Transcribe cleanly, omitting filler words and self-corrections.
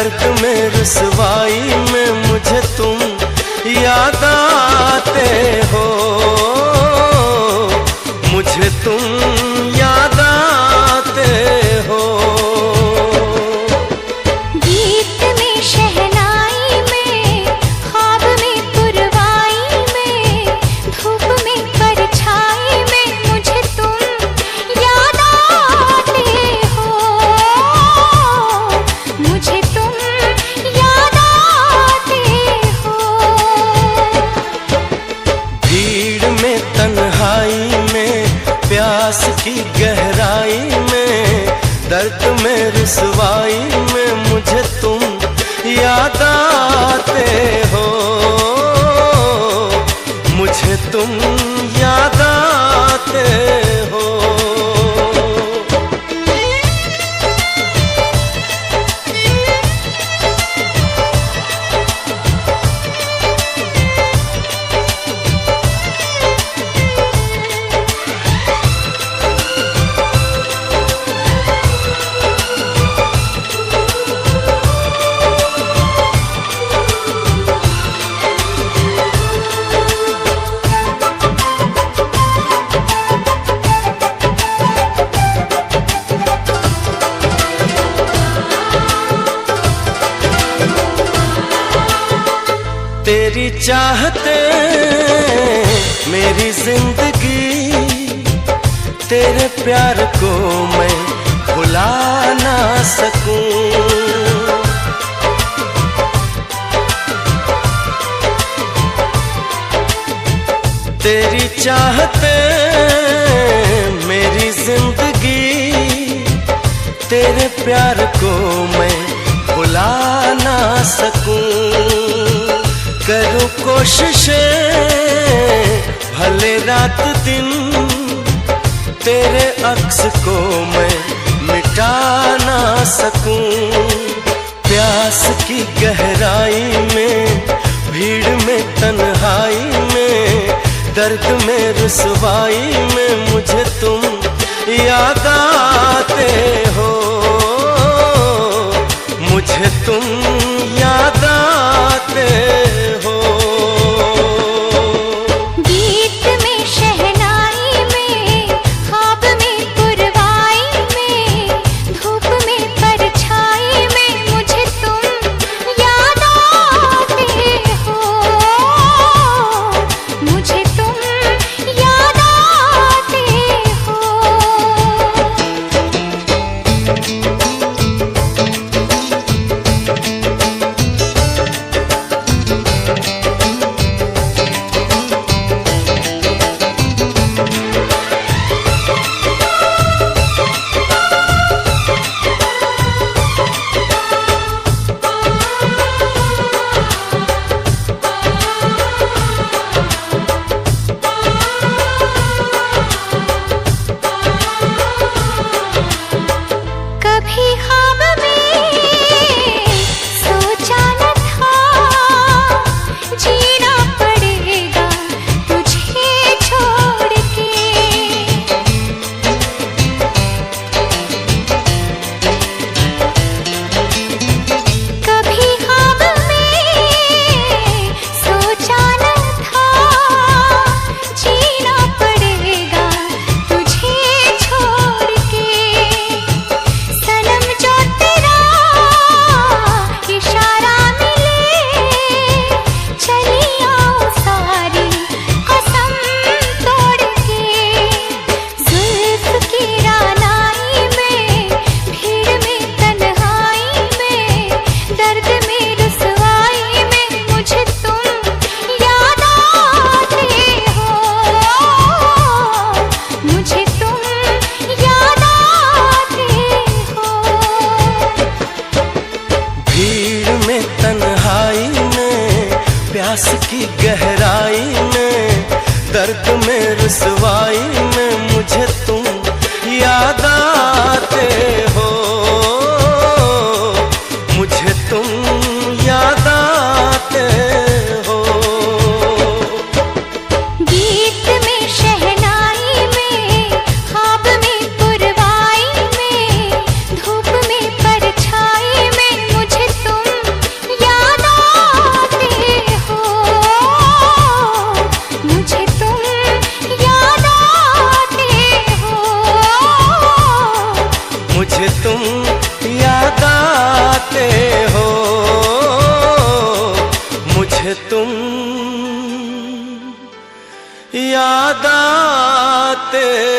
दर्द में रुसवाई में मुझे तुम याद आते हो, मुझे तुम याद आते हो। गीत में शहनाई में, ख्वाब में पुरवाई में, धूप में परछाई में मुझे तुम याद आते हो, मुझे तुम याद आते हो। भीड़ में तन्हाई में, प्यास की गहराई में, दर्द में रुसवाई में मुझे तुम याद आते हो, मुझे तुम याद आते हो। तेरी चाहते मेरी जिंदगी, तेरे प्यार को मैं भुला ना सकूं। तेरी चाहते मेरी जिंदगी, तेरे प्यार को मैं भुला ना सकूं। करूं कोशिशें भले रात दिन, तेरे अक्स को मैं मिटा ना सकूं। प्यास की गहराई में, भीड़ में तन्हाई में, दर्द में रुसवाई में मुझे तुम याद आते हो, मुझे तुम याद आते हो। गीत में शहनाई में, ख्वाब में पुरवाई में, धूप में परछाई में मुझे तुम याद आते हो, मुझे तुम याद आते हो। रे